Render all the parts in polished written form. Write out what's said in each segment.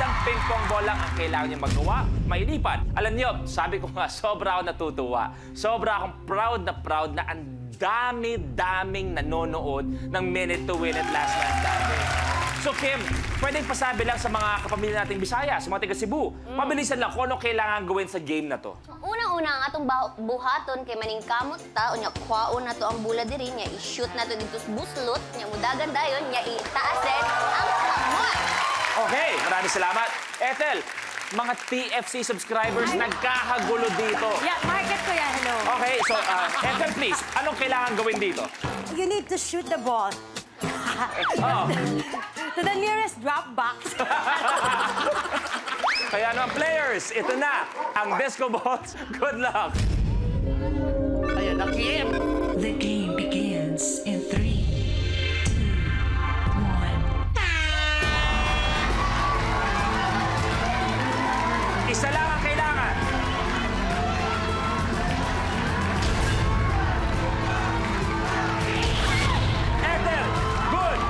Isang ping pong ball lang ang kailangan niyo magawa, mailipat. Alam niyo, sabi ko nga, sobra ako natutuwa. Sobra akong proud na ang dami-daming nanonood ng Minute to Win It Last Man Standing. So Kim, pwedeng pasabi lang sa mga kapamilya nating Bisaya, sa mga taga Cebu. Mabilisan lang kung ano kailangan gawin sa game na to. Unang-una ang atong buhaton kay maning kamot ta, unya kwaon na to ang bula diri niya, i-shoot na to dito sa buslot, niya mudagan dayon, niya itaas din ang kamot. Okay, maraming salamat. Ethel, mga TFC subscribers nagkakagulo dito. Yeah, market ko yan. Hello. Okay, so Ethel please, anong kailangan gawin dito? You need to shoot the ball. Oh. To the nearest drop box. Kaya naman players, ito na ang Disco Balls. Good luck! Ayan na, Kim! The game begins in 3, 2, 1. Isa lang ang kailangan. Ethel, good!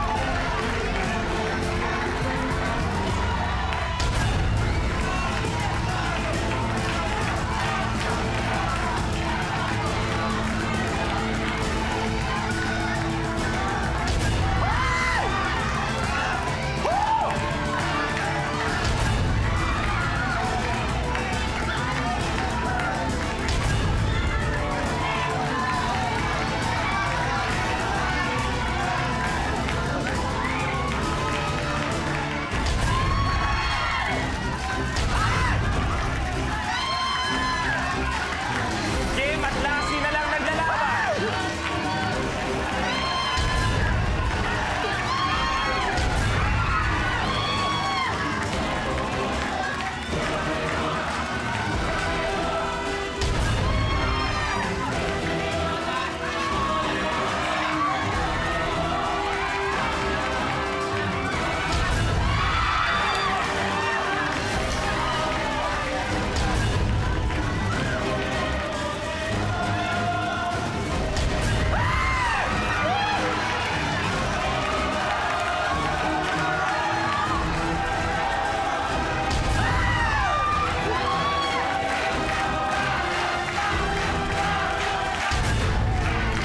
Kim at Lassie na lang naglalaban.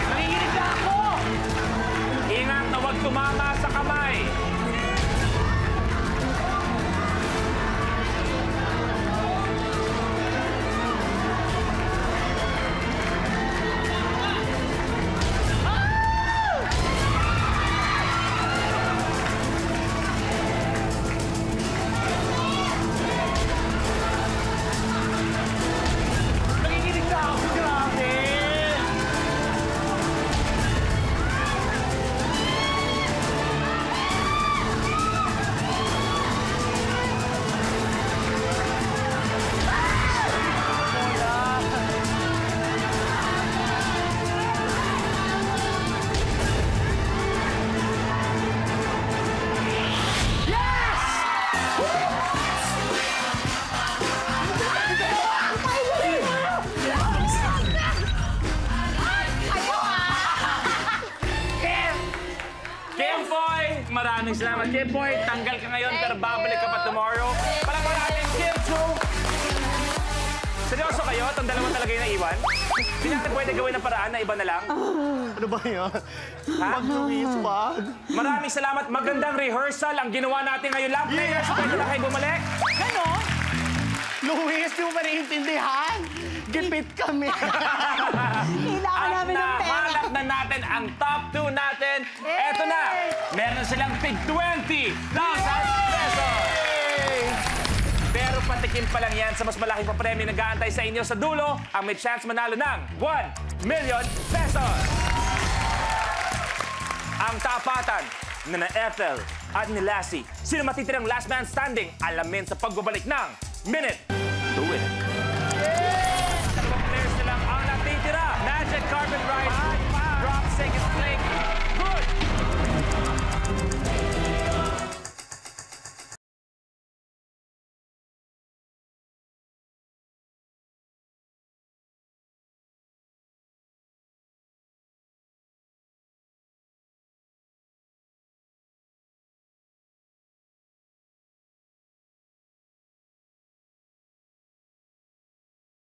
Nanginginig na ako! Ingat na huwag tumama sa kamay. Nanginginig na ako, grabe! Kimboy! Maraming salamat, Kimboy. Tanggal ka ngayon, pero babalik ka pa tomorrow. Palagay natin, Kim Chu! Seryoso kayo? Itong dalawa talaga yung naiwan? Hindi natin pwede gawin ng paraan na iba na lang? Ano ba yan? Ha? Wag, Luis, wag. Maraming salamat. Magandang rehearsal ang ginawa natin ngayon lang. Players, pwede na kayo bumalik? Ano? Luis, di mo ba naiintindihan? Gipit kami. Kailangan namin ng pera. Nahanap na natin ang top 2 natin. Eto na. Meron silang tig 20,000 pesos. Pero patikim pa lang yan sa mas malaking papremyo na nag-aantay sa inyo sa dulo ang may chance manalo ng 1 million pesos. Ang tapatan na Ethel at ni Lassie. Sino matitirang last man standing? Alamin sa pagbabalik ng Minute to Win It.